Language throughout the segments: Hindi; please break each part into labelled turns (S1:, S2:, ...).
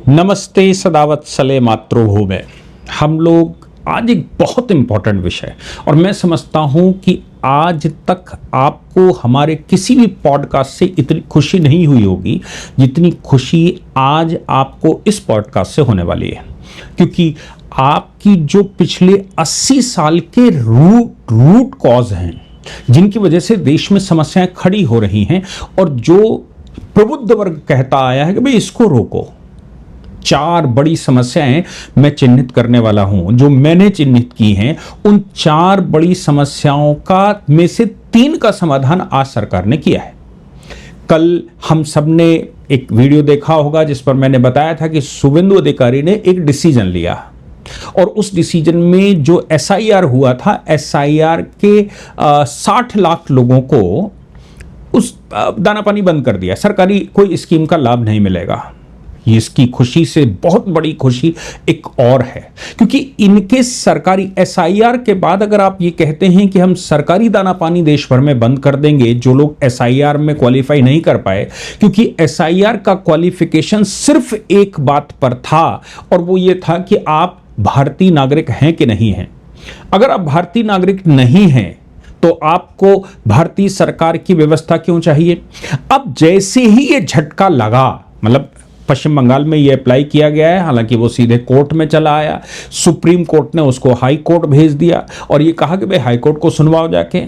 S1: नमस्ते सदावत्सले मातृभूमि। हम लोग आज एक बहुत इंपॉर्टेंट विषय और मैं समझता हूं कि आज तक आपको हमारे किसी भी पॉडकास्ट से इतनी खुशी नहीं हुई होगी जितनी खुशी आज आपको इस पॉडकास्ट से होने वाली है, क्योंकि आपकी जो पिछले 80 साल के रूट कॉज हैं जिनकी वजह से देश में समस्याएं खड़ी हो रही हैं और जो प्रबुद्ध वर्ग कहता आया है कि भाई इसको रोको, 4 बड़ी समस्याएं मैं चिन्हित करने वाला हूं जो मैंने चिन्हित की हैं। उन 4 बड़ी समस्याओं का में से 3 का समाधान आज सरकार ने किया है। कल हम सब ने एक वीडियो देखा होगा जिस पर मैंने बताया था कि शुभेंदु अधिकारी ने एक डिसीजन लिया और उस डिसीजन में जो SIR हुआ था, SIR के 60 लाख लोगों को उस दाना पानी बंद कर दिया। सरकारी कोई स्कीम का लाभ नहीं मिलेगा। इसकी खुशी से बहुत बड़ी खुशी एक और है, क्योंकि इनके सरकारी SIR के बाद अगर आप ये कहते हैं कि हम सरकारी दाना पानी देश भर में बंद कर देंगे, जो लोग SIR में क्वालिफाई नहीं कर पाए, क्योंकि SIR का क्वालिफिकेशन सिर्फ एक बात पर था और वो ये था कि आप भारतीय नागरिक हैं कि नहीं हैं। अगर आप भारतीय नागरिक नहीं हैं तो आपको भारतीय सरकार की व्यवस्था क्यों चाहिए। अब जैसे ही ये झटका लगा, मतलब पश्चिम बंगाल में ये अप्लाई किया गया है, हालांकि वो सीधे कोर्ट में चला आया, सुप्रीम कोर्ट ने उसको हाई कोर्ट भेज दिया और ये कहा कि भाई हाई कोर्ट को सुनवाओ जाके।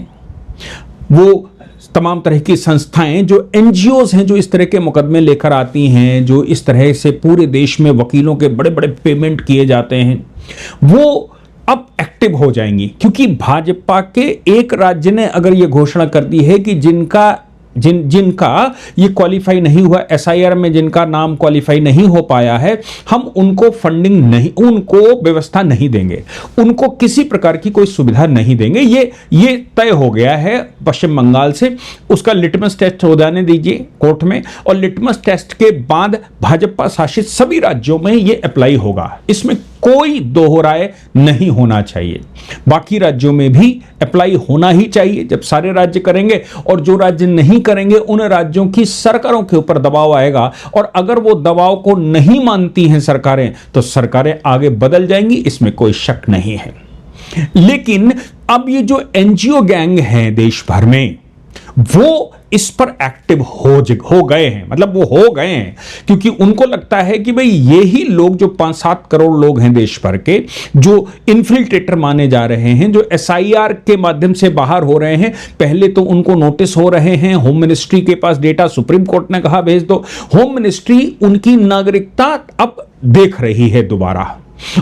S1: वो तमाम तरह की संस्थाएं जो NGOs हैं जो इस तरह के मुकदमे लेकर आती हैं, जो इस तरह से पूरे देश में वकीलों के बड़े बड़े पेमेंट किए जाते हैं, वो अब एक्टिव हो जाएंगी, क्योंकि भाजपा के एक राज्य ने अगर ये घोषणा कर दी है कि जिनका ये क्वालिफाई नहीं हुआ, SIR में जिनका नाम क्वालिफाई नहीं हो पाया है, हम उनको फंडिंग नहीं, उनको व्यवस्था नहीं देंगे, उनको किसी प्रकार की कोई सुविधा नहीं देंगे। ये तय हो गया है पश्चिम बंगाल से। उसका लिटमस टेस्ट हो जाने दीजिए कोर्ट में और लिटमस टेस्ट के बाद भाजपा शासित सभी राज्यों में ये अप्लाई होगा। इसमें कोई दोहराए नहीं होना चाहिए। बाकी राज्यों में भी अप्लाई होना ही चाहिए जब सारे राज्य करेंगे, और जो राज्य नहीं करेंगे उन राज्यों की सरकारों के ऊपर दबाव आएगा और अगर वो दबाव को नहीं मानती हैं सरकारें तो सरकारें आगे बदल जाएंगी, इसमें कोई शक नहीं है। लेकिन अब ये जो NGO गैंग हैं देश भर में, वो इस पर एक्टिव हो गए हैं, मतलब वो हो गए हैं, क्योंकि उनको लगता है कि भाई ये ही लोग जो 5-7 करोड़ लोग हैं देश भर के, जो इन्फिल्ट्रेटर माने जा रहे हैं, जो SIR के माध्यम से बाहर हो रहे हैं, पहले तो उनको नोटिस हो रहे हैं, होम मिनिस्ट्री के पास डेटा, सुप्रीम कोर्ट ने कहा भेज दो, होम मिनिस्ट्री उनकी नागरिकता अब देख रही है दोबारा,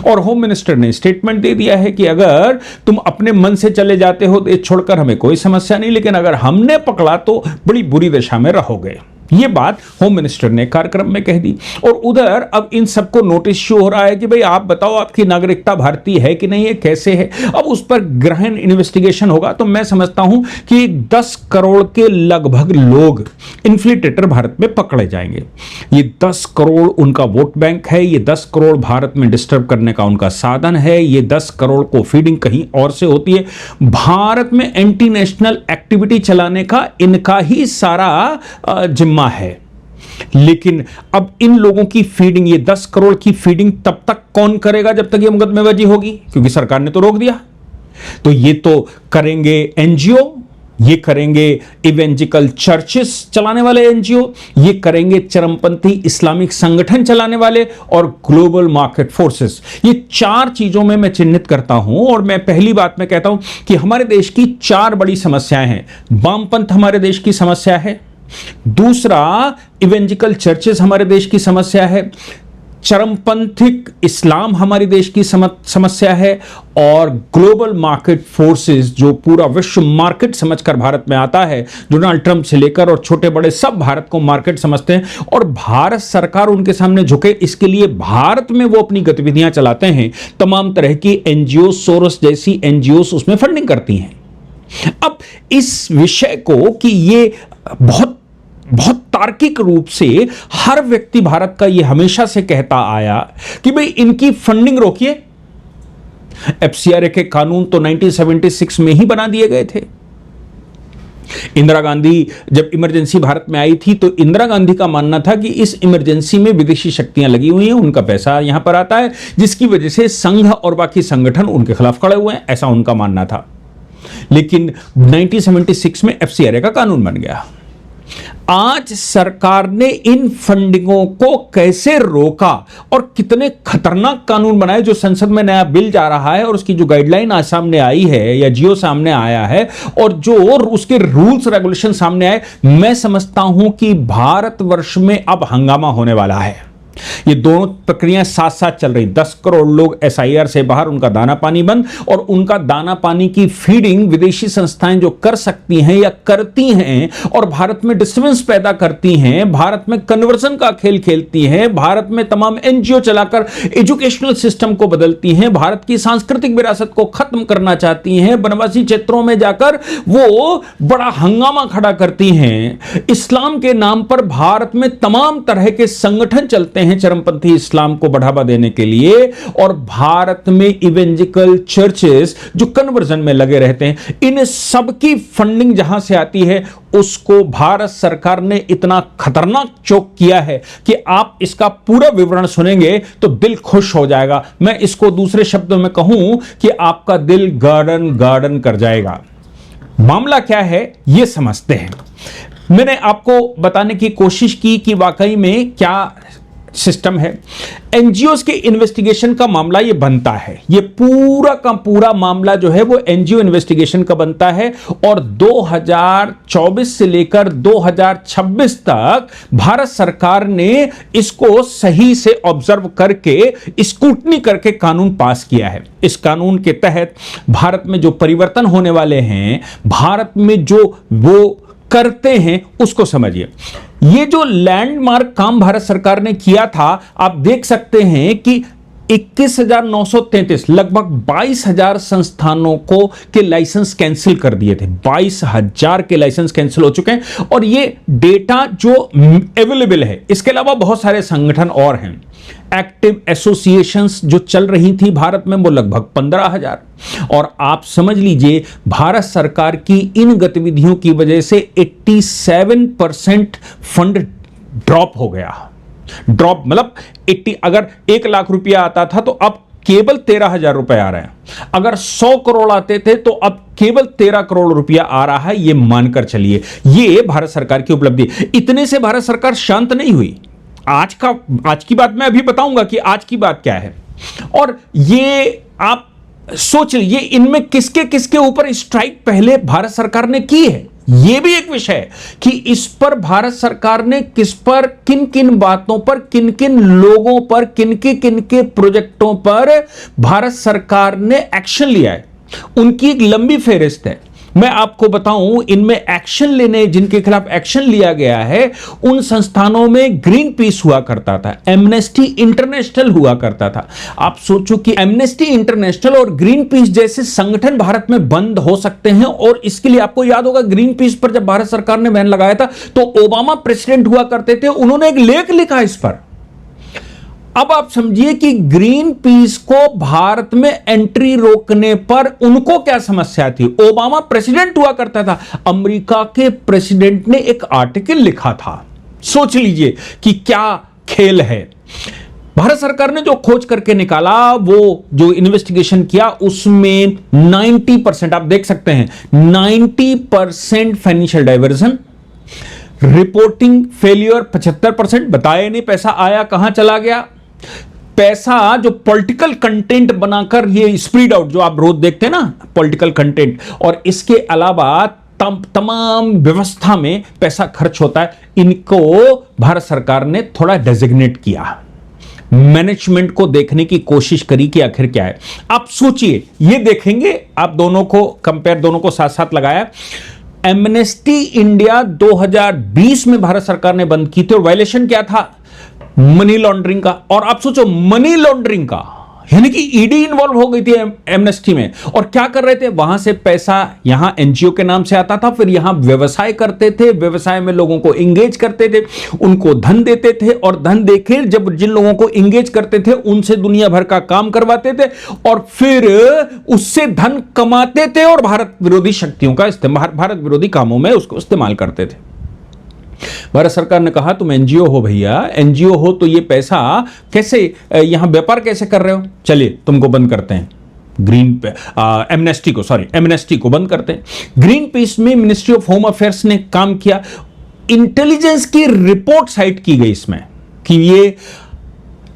S1: और होम मिनिस्टर ने स्टेटमेंट दे दिया है कि अगर तुम अपने मन से चले जाते हो देश छोड़कर हमें कोई समस्या नहीं, लेकिन अगर हमने पकड़ा तो बड़ी बुरी दशा में रहोगे। ये बात होम मिनिस्टर ने कार्यक्रम में कह दी। और उधर अब इन सबको नोटिस शो हो रहा है कि भाई आप बताओ आपकी नागरिकता भारतीय है कि नहीं है, कैसे है। अब उस पर गहन इन्वेस्टिगेशन होगा। तो मैं समझता हूं कि 10 करोड़ के लगभग लोग इन्फ्लिट्रेटर भारत में पकड़े जाएंगे। ये 10 करोड़ उनका वोट बैंक है, ये 10 करोड़ भारत में डिस्टर्ब करने का उनका साधन है, ये 10 करोड़ को फीडिंग कहीं और से होती है। भारत में एंटी नेशनल एक्टिविटी चलाने का इनका ही सारा जिम्मा है। लेकिन अब इन लोगों की फीडिंग, ये 10 करोड़ की फीडिंग तब तक कौन करेगा जब तक ये मुकदमेबाजी होगी, क्योंकि सरकार ने तो रोक दिया। तो ये तो करेंगे NGO, ये करेंगे इवेंजिकल चर्चेस चलाने वाले NGO, ये करेंगे चरमपंथी इस्लामिक संगठन चलाने वाले और ग्लोबल मार्केट फोर्सेस। ये 4 चीजों में मैं चिन्हित करता हूं और मैं पहली बात में कहता हूं कि हमारे देश की 4 बड़ी समस्याएं हैं। वामपंथ हमारे देश की समस्या है, दूसरा इवेंजिकल चर्चेस हमारे देश की समस्या है, चरमपंथिक इस्लाम हमारी देश की समस्या है, और ग्लोबल मार्केट फोर्सेस जो पूरा विश्व मार्केट समझकर भारत में आता है, डोनाल्ड ट्रंप से लेकर और छोटे बड़े सब भारत को मार्केट समझते हैं और भारत सरकार उनके सामने झुके, इसके लिए भारत में वो अपनी गतिविधियां चलाते हैं। तमाम तरह की NGO, सोरोस जैसी NGOs उसमें फंडिंग करती हैं। अब इस विषय को कि ये बहुत तार्किक रूप से हर व्यक्ति भारत का ये हमेशा से कहता आया कि भाई इनकी फंडिंग रोकिए। FCRA के कानून तो 1976 में ही बना दिए गए थे। इंदिरा गांधी जब इमरजेंसी भारत में आई थी तो इंदिरा गांधी का मानना था कि इस इमरजेंसी में विदेशी शक्तियां लगी हुई हैं, उनका पैसा यहां पर आता है, जिसकी वजह से संघ और बाकी संगठन उनके खिलाफ खड़े हुए हैं, ऐसा उनका मानना था। लेकिन 1976 में एफसीआरए का कानून बन गया। आज सरकार ने इन फंडिंगों को कैसे रोका और कितने खतरनाक कानून बनाए, जो संसद में नया बिल जा रहा है और उसकी जो गाइडलाइन आज सामने आई है या जियो सामने आया है और जो उसके रूल्स रेगुलेशन सामने आए, मैं समझता हूं कि भारतवर्ष में अब हंगामा होने वाला है। ये दोनों प्रक्रियाएं साथ साथ चल रही। 10 करोड़ लोग एसआईआर से बाहर, उनका दाना पानी बंद, और उनका दाना पानी की फीडिंग विदेशी संस्थाएं जो कर सकती हैं या करती हैं और भारत में डिस्टर्बेंस पैदा करती हैं, भारत में कन्वर्जन का खेल खेलती हैं, भारत में तमाम एनजीओ चलाकर एजुकेशनल सिस्टम को बदलती हैं, भारत की सांस्कृतिक विरासत को खत्म करना चाहती हैं, वनवासी क्षेत्रों में जाकर वो बड़ा हंगामा खड़ा करती हैं। इस्लाम के नाम पर भारत में तमाम तरह के संगठन चलते हैं चरमपंथी इस्लाम को बढ़ावा देने के लिए, और भारत में इवेंजिकल चर्चेस जो कन्वर्जन में लगे रहते हैं। इन सब की फंडिंग जहां से आती है, उसको भारत सरकार ने इतना खतरनाक चोक किया है कि आप इसका पूरा विवरण सुनेंगे तो दिल खुश हो जाएगा। मैं इसको दूसरे शब्दों में कहूं कि आपका दिल गार्डन गार्डन कर जाएगा। मामला क्या है ये समझते हैं। मैंने आपको बताने की कोशिश की कि वाकई में क्या सिस्टम है। एनजीओस के इन्वेस्टिगेशन का मामला ये बनता है, ये पूरा का पूरा मामला जो है वो एनजीओ इन्वेस्टिगेशन का बनता है, और 2024 से लेकर 2026 तक भारत सरकार ने इसको सही से ऑब्जर्व करके स्क्रूटनी करके कानून पास किया है। इस कानून के तहत भारत में जो परिवर्तन होने वाले हैं, भारत में जो वो करते हैं, उसको समझिए। ये जो लैंडमार्क काम भारत सरकार ने किया था, आप देख सकते हैं कि 21,933 लगभग 22,000 संस्थानों को के लाइसेंस कैंसिल कर दिए थे। 22,000 के लाइसेंस कैंसिल हो चुके हैं, और ये डेटा जो अवेलेबल है, इसके अलावा बहुत सारे संगठन और हैं। एक्टिव एसोसिएशंस जो चल रही थी भारत में वो लगभग 15,000, और आप समझ लीजिए भारत सरकार की इन गतिविधियों की वजह से 87% फंड ड्रॉप हो गया। ड्रॉप मतलब 80, अगर 1 लाख रुपया आता था तो अब केवल 13,000 रुपए आ रहे हैं। अगर 100 करोड़ आते थे तो अब केवल 13 करोड़ रुपया आ रहा है। ये मानकर चलिए, ये भारत सरकार की उपलब्धि। इतने से भारत सरकार शांत नहीं हुई। आज की बात मैं अभी बताऊंगा कि आज की बात क्या है, और ये आप सोच लीजिए इनमें किसके किसके ऊपर स्ट्राइक पहले भारत सरकार ने की है। यह भी एक विषय है कि इस पर भारत सरकार ने किस पर, किन किन बातों पर, किन किन लोगों पर, किन के प्रोजेक्टों पर भारत सरकार ने एक्शन लिया है। उनकी एक लंबी फेहरिस्त है। मैं आपको बताऊं, इनमें एक्शन लेने, जिनके खिलाफ एक्शन लिया गया है, उन संस्थानों में ग्रीन पीस हुआ करता था, एमनेस्टी इंटरनेशनल हुआ करता था। आप सोचो कि एमनेस्टी इंटरनेशनल और ग्रीन पीस जैसे संगठन भारत में बंद हो सकते हैं। और इसके लिए आपको याद होगा, ग्रीन पीस पर जब भारत सरकार ने बैन लगाया था तो ओबामा प्रेसिडेंट हुआ करते थे, उन्होंने एक लेख लिखा इस पर। अब आप समझिए कि ग्रीन पीस को भारत में एंट्री रोकने पर उनको क्या समस्या थी। ओबामा प्रेसिडेंट हुआ करता था, अमेरिका के प्रेसिडेंट ने एक आर्टिकल लिखा था। सोच लीजिए कि क्या खेल है। भारत सरकार ने जो खोज करके निकाला, वो जो इन्वेस्टिगेशन किया, उसमें 90%, आप देख सकते हैं 90% फाइनेंशियल डाइवर्जन, रिपोर्टिंग फेलियर 75%, बताया नहीं पैसा आया कहां चला गया, पैसा जो पॉलिटिकल कंटेंट बनाकर ये स्प्रेड आउट, जो आप रोज देखते हैं ना पॉलिटिकल कंटेंट, और इसके अलावा तमाम व्यवस्था में पैसा खर्च होता है। इनको भारत सरकार ने थोड़ा डेजिग्नेट किया, मैनेजमेंट को देखने की कोशिश करी कि आखिर क्या है। आप सोचिए, ये देखेंगे आप दोनों को कंपेयर, दोनों को साथ साथ लगाया। एमनेस्टी इंडिया 2020 में भारत सरकार ने बंद की थी, और वायलेशन क्या था, मनी लॉन्ड्रिंग का। और आप सोचो, मनी लॉन्ड्रिंग का यानी कि ईडी इन्वॉल्व हो गई थी एमनेस्टी में। और क्या कर रहे थे, वहां से पैसा यहां एनजीओ के नाम से आता था, फिर यहां व्यवसाय करते थे, व्यवसाय में लोगों को इंगेज करते थे, उनको धन देते थे, और धन देके जब जिन लोगों को इंगेज करते थे उनसे दुनिया भर का काम करवाते थे, और फिर उससे धन कमाते थे और भारत विरोधी शक्तियों का इस्तेमाल, भारत विरोधी कामों में उसको इस्तेमाल करते थे। भारत सरकार ने कहा तुम एनजीओ हो भैया, एनजीओ हो तो ये पैसा कैसे, यहां व्यापार कैसे कर रहे हो, चलिए तुमको बंद करते हैं, एमनेस्टी को बंद करते हैं। ग्रीन पीस में मिनिस्ट्री ऑफ होम अफेयर्स ने काम किया, इंटेलिजेंस की रिपोर्ट साइट की गई इसमें कि ये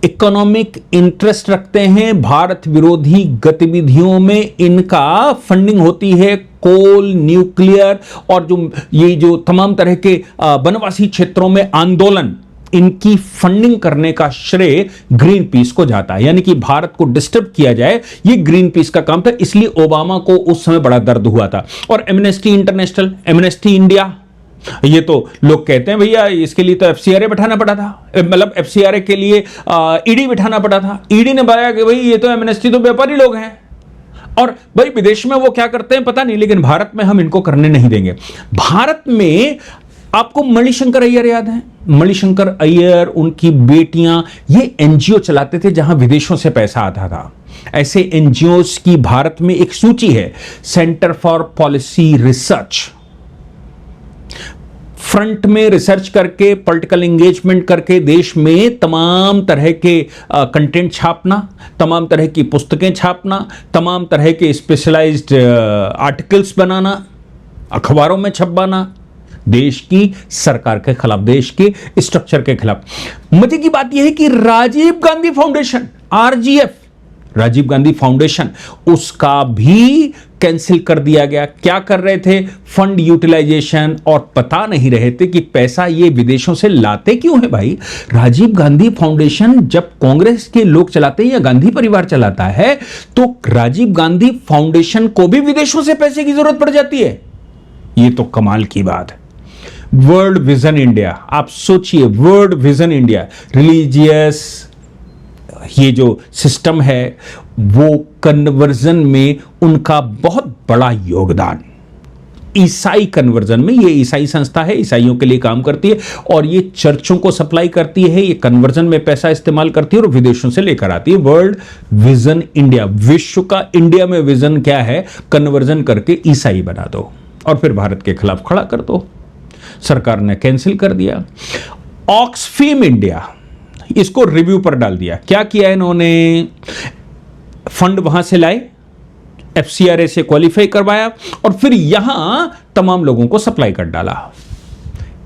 S1: इकोनॉमिक इंटरेस्ट रखते हैं, भारत विरोधी गतिविधियों में इनका फंडिंग होती है, कोल, न्यूक्लियर और ये जो तमाम तरह के वनवासी क्षेत्रों में आंदोलन, इनकी फंडिंग करने का श्रेय ग्रीन पीस को जाता है। यानी कि भारत को डिस्टर्ब किया जाए, ये ग्रीन पीस का काम था, इसलिए ओबामा को उस समय बड़ा दर्द हुआ था। और एमनेस्टी इंटरनेशनल, एमनेस्टी इंडिया, ये तो लोग कहते हैं भैया इसके लिए तो एफसीआरए बैठाना पड़ा था, मतलब एफसीआरए के लिए ईडी बैठाना पड़ा था। ईडी ने बताया कि भाई ये तो एमनेस्टी तो व्यापारी लोग हैं, और भाई विदेश में वो क्या करते हैं पता नहीं, लेकिन भारत में हम इनको करने नहीं देंगे। भारत में आपको मणिशंकर अय्यर याद है, मणिशंकर अय्यर, उनकी बेटियां, ये एनजीओ चलाते थे जहां विदेशों से पैसा आता था। ऐसे एनजीओस की भारत में एक सूची है, centre for policy research. Front में रिसर्च करके, पॉलिटिकल एंगेजमेंट करके देश में तमाम तरह के कंटेंट छापना, तमाम तरह की पुस्तकें छापना, तमाम तरह के स्पेशलाइज्ड आर्टिकल्स बनाना, अखबारों में छपवाना, देश की सरकार के खिलाफ, देश के स्ट्रक्चर के खिलाफ। मजे की बात यह है कि राजीव गांधी फाउंडेशन, आरजीएफ, राजीव गांधी फाउंडेशन, उसका भी कैंसिल कर दिया गया। क्या कर रहे थे, फंड यूटिलाइजेशन, और पता नहीं रहे थे कि पैसा ये विदेशों से लाते क्यों है भाई। राजीव गांधी फाउंडेशन जब कांग्रेस के लोग चलाते हैं या गांधी परिवार चलाता है, तो राजीव गांधी फाउंडेशन को भी विदेशों से पैसे की जरूरत पड़ जाती है। ये तो कमाल की बात है। वर्ल्ड विजन इंडिया, आप सोचिए, वर्ल्ड विजन इंडिया, रिलीजियस ये जो सिस्टम है वो कन्वर्जन में उनका बहुत बड़ा योगदान, ईसाई कन्वर्जन में, ये ईसाई संस्था है, ईसाइयों के लिए काम करती है, और ये चर्चों को सप्लाई करती है, ये कन्वर्जन में पैसा इस्तेमाल करती है और विदेशों से लेकर आती है। वर्ल्ड विजन इंडिया, विश्व का इंडिया में विजन क्या है, कन्वर्जन करके ईसाई बना दो और फिर भारत के खिलाफ खड़ा कर दो। सरकार ने कैंसिल कर दिया। ऑक्सफेम इंडिया, इसको रिव्यू पर डाल दिया। क्या किया इन्होंने, फंड वहां से लाए, एफसीआरए से क्वालिफाई करवाया और फिर यहां तमाम लोगों को सप्लाई कर डाला।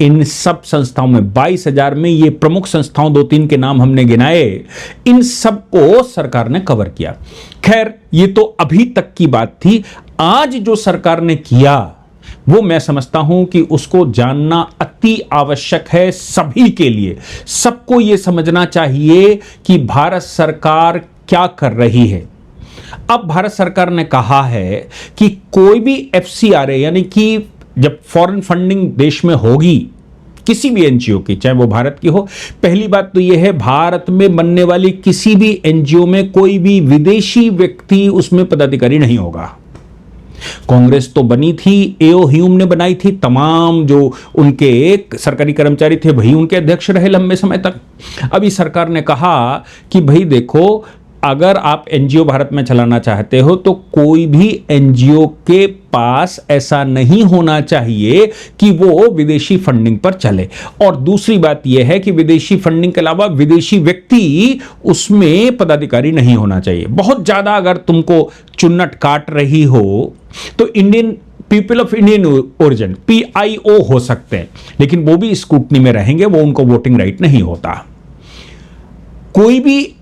S1: इन सब संस्थाओं में 22,000 में ये प्रमुख संस्थाओं 2-3 के नाम हमने गिनाए, इन सब को सरकार ने कवर किया। खैर ये तो अभी तक की बात थी। आज जो सरकार ने किया वो मैं समझता हूं कि उसको जानना अति आवश्यक है सभी के लिए। सबको यह समझना चाहिए कि भारत सरकार क्या कर रही है। अब भारत सरकार ने कहा है कि कोई भी एफसीआरए, यानी कि जब फॉरेन फंडिंग देश में होगी किसी भी एनजीओ की, चाहे वो भारत की हो, पहली बात तो यह है भारत में बनने वाली किसी भी एनजीओ में कोई भी विदेशी व्यक्ति उसमें पदाधिकारी नहीं होगा। कांग्रेस तो बनी थी, एओ ह्यूम ने बनाई थी, तमाम जो उनके सरकारी कर्मचारी थे वही उनके अध्यक्ष रहे लंबे समय तक। अभी सरकार ने कहा कि भाई देखो, अगर आप एनजीओ भारत में चलाना चाहते हो तो कोई भी एनजीओ के पास ऐसा नहीं होना चाहिए कि वो विदेशी फंडिंग पर चले। और दूसरी बात यह है कि विदेशी फंडिंग के अलावा विदेशी व्यक्ति उसमें पदाधिकारी नहीं होना चाहिए। बहुत ज्यादा अगर तुमको चुन्नट काट रही हो तो Indian people of Indian origin, PIO हो सकते हैं, लेकिन वो भी स्क्रूटनी में रहेंगे, वो उनको वोटिंग राइट नहीं होता। कोई भी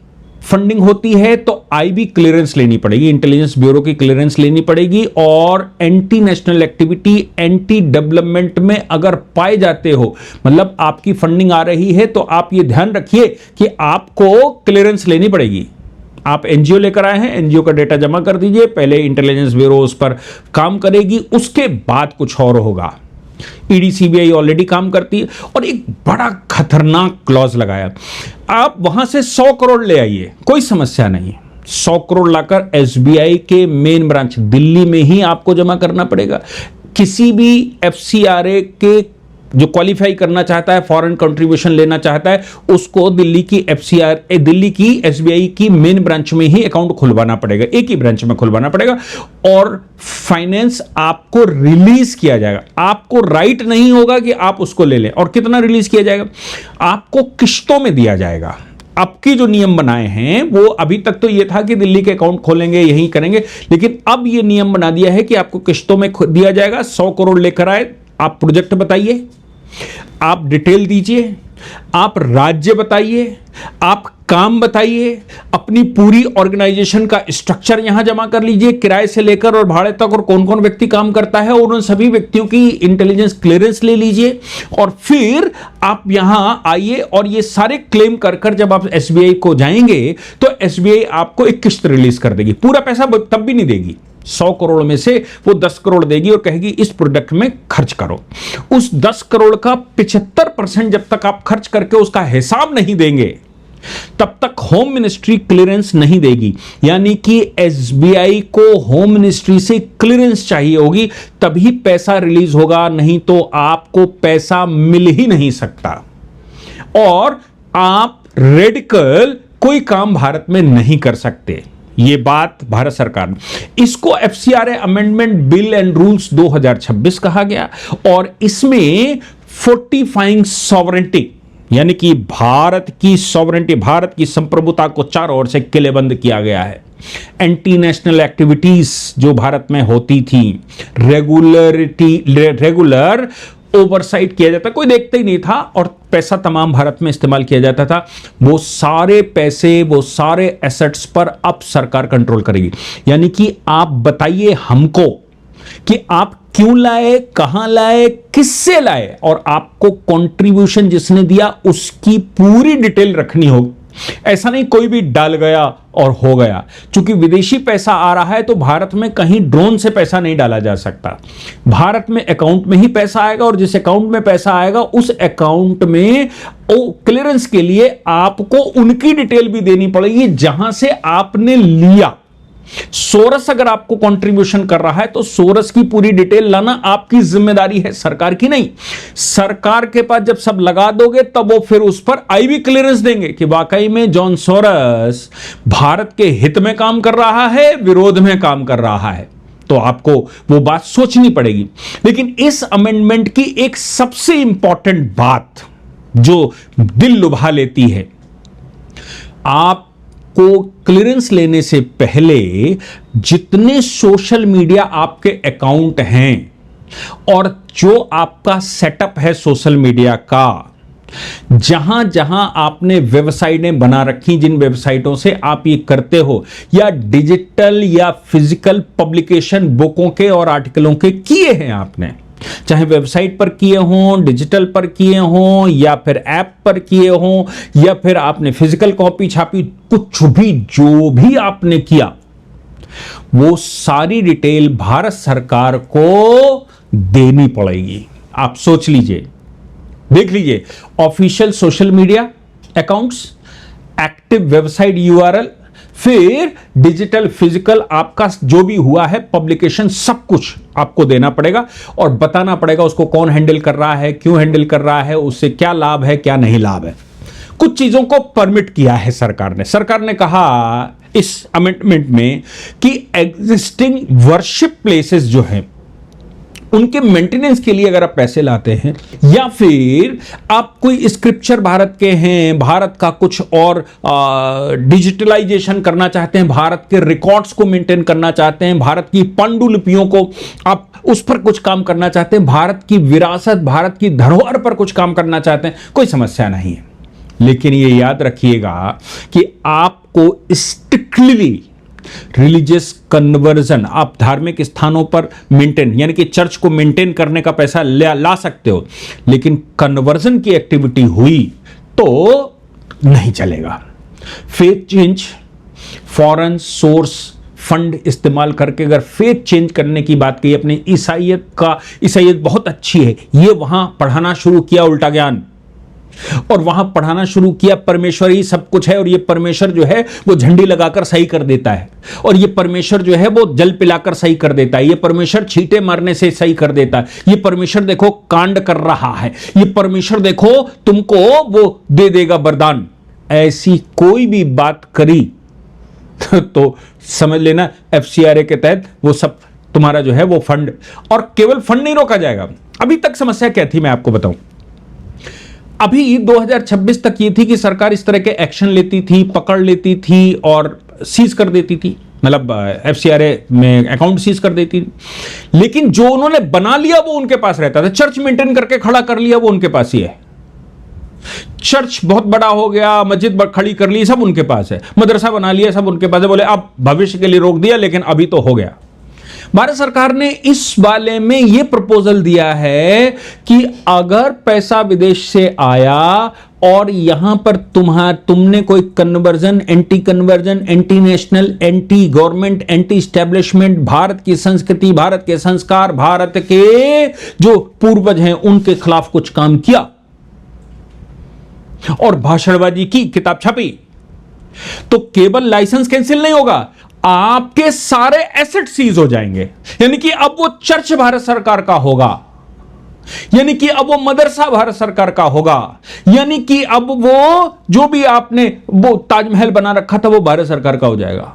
S1: फंडिंग होती है तो IB क्लियरेंस लेनी पड़ेगी, इंटेलिजेंस ब्यूरो की क्लियरेंस लेनी पड़ेगी, और anti national activity, anti development में अगर पाए जाते हो, मतलब आपकी फंडिंग आ रही है तो आप ये ध्यान रखिए कि आपको क्लियरेंस लेनी पड़ेगी। आप एनजीओ लेकर आए हैं, एनजीओ का डेटा जमा कर दीजिए, पहले इंटेलिजेंस ब्यूरो उस पर काम करेगी, उसके बाद कुछ और होगा। ईडी सीबीआई ऑलरेडी काम करती है। और एक बड़ा खतरनाक क्लॉज लगाया, आप वहां से 100 करोड़ ले आइए, कोई समस्या नहीं, 100 करोड़ लाकर एसबीआई के मेन ब्रांच दिल्ली में ही आपको जमा करना पड़ेगा। किसी भी एफसीआरए के जो क्वालिफाई करना चाहता है, फॉरेन कंट्रीब्यूशन लेना चाहता है, उसको दिल्ली की एसबीआई की मेन ब्रांच में ही अकाउंट खुलवाना पड़ेगा, एक ही ब्रांच में खुलवाना पड़ेगा और फाइनेंस आपको रिलीज किया जाएगा। आपको राइट नहीं होगा कि आप उसको ले लें। और कितना रिलीज किया जाएगा? आपको किश्तों में दिया जाएगा। आपके जो नियम बनाए हैं वो अभी तक तो ये था कि दिल्ली के अकाउंट खोलेंगे, यही करेंगे, लेकिन अब ये नियम बना दिया है कि आपको किश्तों में दिया जाएगा। 100 करोड़ लेकर आए, आप प्रोजेक्ट बताइए, आप डिटेल दीजिए, आप राज्य बताइए, आप काम बताइए, अपनी पूरी ऑर्गेनाइजेशन का स्ट्रक्चर यहां जमा कर लीजिए, किराए से लेकर और भाड़े तक, और कौन कौन व्यक्ति काम करता है, और उन सभी व्यक्तियों की इंटेलिजेंस क्लियरेंस ले लीजिए, और फिर आप यहां आइए और ये सारे क्लेम कर कर जब आप एसबीआई को जाएंगे तो एसबीआई आपको एक किस्त रिलीज कर देगी। पूरा पैसा तब भी नहीं देगी, 100 करोड़ में से वो 10 करोड़ देगी और कहेगी इस प्रोडक्ट में खर्च करो। उस 10 करोड़ का 75% जब तक आप खर्च करके उसका हिसाब नहीं देंगे तब तक होम मिनिस्ट्री क्लियरेंस नहीं देगी। यानी कि एसबीआई को होम मिनिस्ट्री से क्लियरेंस चाहिए होगी, तभी पैसा रिलीज होगा, नहीं तो आपको पैसा मिल ही नहीं सकता। और आप रेडिकल कोई काम भारत में नहीं कर सकते। ये बात भारत सरकार ने, इसको FCRA amendment bill and rules 2026 कहा गया, और इसमें फोर्टिफाइंग सॉवरेंटी यानी कि भारत की सॉवरेंटी, भारत की संप्रभुता को चारों ओर से किलेबंद किया गया है। एंटी नेशनल एक्टिविटीज जो भारत में होती थी, रेगुलर ओवरसाइट किया जाता, कोई देखता ही नहीं था, और पैसा तमाम भारत में इस्तेमाल किया जाता था। वो सारे पैसे, वो सारे एसेट्स पर अब सरकार कंट्रोल करेगी। यानी कि आप बताइए हमको कि आप क्यों लाए, कहां लाए, किससे लाए, और आपको कंट्रीब्यूशन जिसने दिया उसकी पूरी डिटेल रखनी होगी। ऐसा नहीं कोई भी डाल गया और हो गया। चूंकि विदेशी पैसा आ रहा है तो भारत में कहीं ड्रोन से पैसा नहीं डाला जा सकता। भारत में अकाउंट में ही पैसा आएगा, और जिस अकाउंट में पैसा आएगा उस अकाउंट में क्लियरेंस के लिए आपको उनकी डिटेल भी देनी पड़ेगी जहां से आपने लिया। सोरस अगर आपको कंट्रीब्यूशन कर रहा है तो सोरस की पूरी डिटेल लाना आपकी जिम्मेदारी है, सरकार की नहीं। सरकार के पास जब सब लगा दोगे तब वो फिर उस पर आईबी क्लियरेंस देंगे कि वाकई में जॉन सोरस भारत के हित में काम कर रहा है, विरोध में काम कर रहा है। तो आपको वो बात सोचनी पड़ेगी। लेकिन इस अमेंडमेंट की एक सबसे इंपॉर्टेंट बात जो दिल लुभा लेती है, आप को क्लियरेंस लेने से पहले जितने सोशल मीडिया आपके अकाउंट हैं और जो आपका सेटअप है सोशल मीडिया का, जहां जहां आपने वेबसाइटें बना रखी, जिन वेबसाइटों से आप ये करते हो, या डिजिटल या फिजिकल पब्लिकेशन बुकों के और आर्टिकलों के किए हैं आपने, चाहे वेबसाइट पर किए हों, डिजिटल पर किए हों, या फिर ऐप पर किए हों, या फिर आपने फिजिकल कॉपी छापी, कुछ भी जो भी आपने किया, वो सारी डिटेल भारत सरकार को देनी पड़ेगी। आप सोच लीजिए, देख लीजिए, official social media accounts, active website URL, फिर डिजिटल फिजिकल आपका जो भी हुआ है पब्लिकेशन, सब कुछ आपको देना पड़ेगा और बताना पड़ेगा उसको कौन हैंडल कर रहा है, क्यों हैंडल कर रहा है, उससे क्या लाभ है, क्या नहीं लाभ है। कुछ चीजों को परमिट किया है सरकार ने। सरकार ने कहा इस अमेंडमेंट में कि एग्जिस्टिंग वर्शिप प्लेसेस जो हैं उनके मेंटेनेंस के लिए अगर आप पैसे लाते हैं, या फिर आप कोई स्क्रिप्चर भारत के हैं, भारत का कुछ और डिजिटलाइजेशन करना चाहते हैं, भारत के रिकॉर्ड्स को मेंटेन करना चाहते हैं, भारत की पांडुलिपियों को आप उस पर कुछ काम करना चाहते हैं, भारत की विरासत, भारत की धरोहर पर कुछ काम करना चाहते हैं, कोई समस्या नहीं है। लेकिन ये याद रखिएगा कि आपको स्ट्रिक्टली रिलीजियस कन्वर्जन, आप धार्मिक स्थानों पर मेंटेन, यानी कि चर्च को मेंटेन करने का पैसा ला सकते हो, लेकिन कन्वर्जन की एक्टिविटी हुई तो नहीं चलेगा। Faith change, foreign source fund इस्तेमाल करके अगर फेथ चेंज करने की बात कही, अपनी ईसाइयत बहुत अच्छी है, ये वहां पढ़ाना शुरू किया उल्टा ज्ञान, और वहां पढ़ाना शुरू किया परमेश्वर ही सब कुछ है, और ये परमेश्वर जो है वो झंडी लगाकर सही कर देता है, और ये परमेश्वर जो है वो जल पिलाकर सही कर देता है, ये परमेश्वर छींटे मारने से सही कर देता है, ये परमेश्वर देखो कांड कर रहा है, ये परमेश्वर देखो तुमको वो दे देगा वरदान। ऐसी कोई भी बात करी तो समझ लेना FCRA के तहत वो सब तुम्हारा जो है वो फंड, और केवल फंड नहीं रोका जाएगा। अभी तक समस्या क्या थी मैं आपको बताऊं। अभी 2026 तक ये थी कि सरकार इस तरह के एक्शन लेती थी, पकड़ लेती थी और सीज कर देती थी, मतलब FCRA में अकाउंट सीज कर देती थी। लेकिन जो उन्होंने बना लिया वो उनके पास रहता था, चर्च मेंटेन करके खड़ा कर लिया वो उनके पास ही है। चर्च बहुत बड़ा हो गया, मस्जिद खड़ी कर ली, सब उनके पास है, मदरसा बना लिया, सब उनके पास है। बोले अब भविष्य के लिए रोक दिया, लेकिन अभी तो हो गया। भारत सरकार ने इस वाले में यह प्रपोजल दिया है कि अगर पैसा विदेश से आया और यहां पर तुमने कोई conversion, anti national, anti government, anti establishment, Bharat की संस्कृति, भारत के संस्कार, भारत के जो पूर्वज हैं उनके खिलाफ कुछ काम किया और भाषणबाजी की, किताब छपी, तो केवल लाइसेंस कैंसिल नहीं होगा, आपके सारे एसेट सीज हो जाएंगे। यानी कि अब वो चर्च भारत सरकार का होगा, यानी कि अब वो मदरसा भारत सरकार का होगा, यानी कि अब वो जो भी आपने वो ताजमहल बना रखा था वो भारत सरकार का हो जाएगा।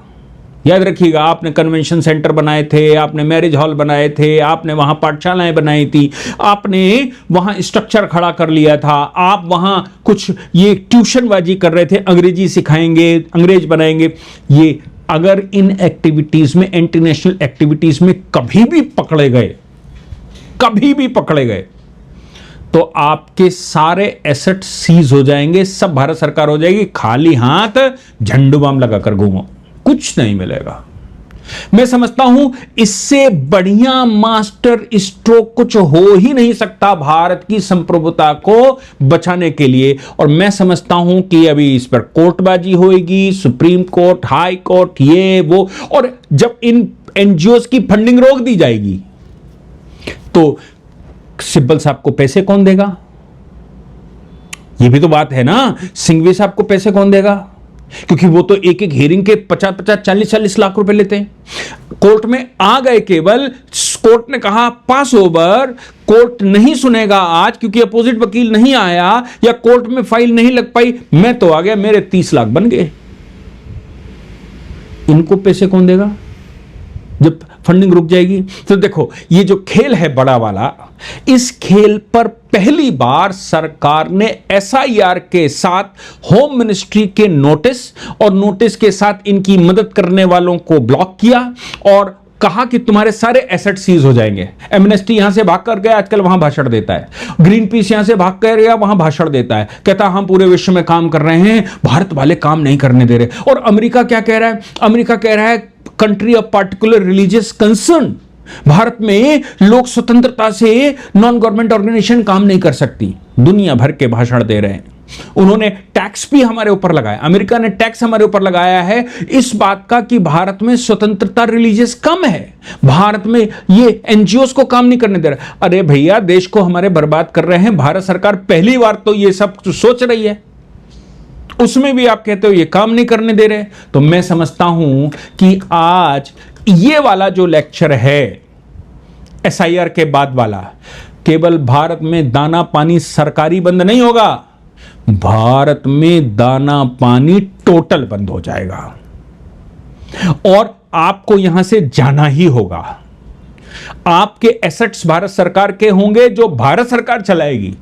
S1: याद रखिएगा, आपने कन्वेंशन सेंटर बनाए थे, आपने मैरिज हॉल बनाए थे, आपने वहां पाठशालाएं बनाई थी, आपने वहां स्ट्रक्चर खड़ा कर लिया था, आप वहां कुछ ये ट्यूशनबाजी कर रहे थे, अंग्रेजी सिखाएंगे, अंग्रेज बनाएंगे। ये अगर इन एक्टिविटीज में, इंटरनेशनल एक्टिविटीज में कभी भी पकड़े गए तो आपके सारे एसेट सीज हो जाएंगे, सब भारत सरकार हो जाएगी। खाली हाथ झंडू बाम लगाकर घूमो, कुछ नहीं मिलेगा। मैं समझता हूं इससे बढ़िया मास्टर स्ट्रोक कुछ हो ही नहीं सकता भारत की संप्रभुता को बचाने के लिए। और मैं समझता हूं कि अभी इस पर कोर्टबाजी होगी, सुप्रीम कोर्ट, हाई कोर्ट, ये वो, और जब इन NGOs की फंडिंग रोक दी जाएगी तो सिब्बल साहब को पैसे कौन देगा? ये भी तो बात है ना, सिंघवी साहब को पैसे कौन देगा? क्योंकि वो तो एक एक हियरिंग के 50-50, 40-40 लाख रुपए लेते हैं। कोर्ट में आ गए, केवल कोर्ट ने कहा पास ओवर, कोर्ट नहीं सुनेगा आज क्योंकि अपोजिट वकील नहीं आया या कोर्ट में फाइल नहीं लग पाई, मैं तो आ गया, मेरे 30 लाख बन गए। इनको पैसे कौन देगा जब फंडिंग रुक जाएगी? तो देखो, ये जो खेल है बड़ा वाला, इस खेल पर पहली बार सरकार ने SIR के साथ होम मिनिस्ट्री के नोटिस और नोटिस के साथ इनकी मदद करने वालों को ब्लॉक किया और कहा कि तुम्हारे सारे एसेट सीज हो जाएंगे। एमनेस्टी यहां से भाग कर गया, आजकल वहां भाषण देता है। ग्रीन पीस यहां से भाग कर गया, वहां भाषण देता है, कहता हम पूरे विश्व में काम कर रहे हैं, भारत वाले काम नहीं करने दे रहे। और अमेरिका क्या कह रहा है? अमेरिका कह रहा है country of particular religious concern, Bharat में लोक स्वतंत्रता से नॉन गवर्नमेंट ऑर्गेनाइजेशन काम नहीं कर सकती। दुनिया भर के भाषण दे रहे हैं। उन्होंने टैक्स भी हमारे ऊपर लगाया, अमेरिका ने टैक्स हमारे ऊपर लगाया है इस बात का कि भारत में स्वतंत्रता रिलीजियस कम है, भारत में ये NGOs को काम नहीं करने दे रहा। अरे भैया, देश को हमारे बर्बाद कर रहे हैं। भारत सरकार पहली बार तो ये सब सोच रही है, उसमें भी आप कहते हो ये काम नहीं करने दे रहे। तो मैं समझता हूं कि आज ये वाला जो लेक्चर है SIR के बाद वाला, केवल भारत में दाना पानी सरकारी बंद नहीं होगा, भारत में दाना पानी टोटल बंद हो जाएगा और आपको यहां से जाना ही होगा। आपके एसेट्स भारत सरकार के होंगे जो भारत सरकार चलाएगी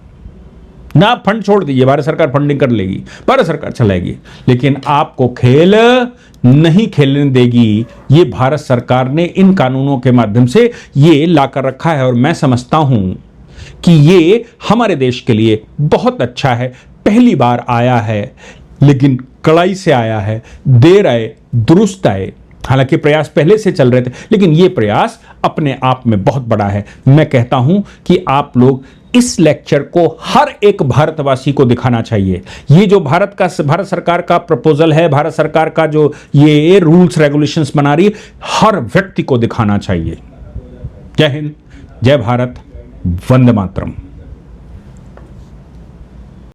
S1: ना। फंड छोड़ दीजिए, भारत सरकार फंडिंग कर लेगी, भारत सरकार चलाएगी, लेकिन आपको खेल नहीं खेलने देगी। ये भारत सरकार ने इन कानूनों के माध्यम से ये लाकर रखा है और मैं समझता हूं कि ये हमारे देश के लिए बहुत अच्छा है। पहली बार आया है, लेकिन कड़ाई से आया है, देर आए दुरुस्त आए। हालांकि प्रयास पहले से चल रहे थे, लेकिन यह प्रयास अपने आप में बहुत बड़ा है। मैं कहता हूं कि आप लोग इस लेक्चर को हर एक भारतवासी को दिखाना चाहिए। ये जो भारत सरकार का प्रपोजल है, भारत सरकार का जो ये रूल्स रेगुलेशंस बना रही है, हर व्यक्ति को दिखाना चाहिए। जय हिंद, जय भारत, वंदे मातरम।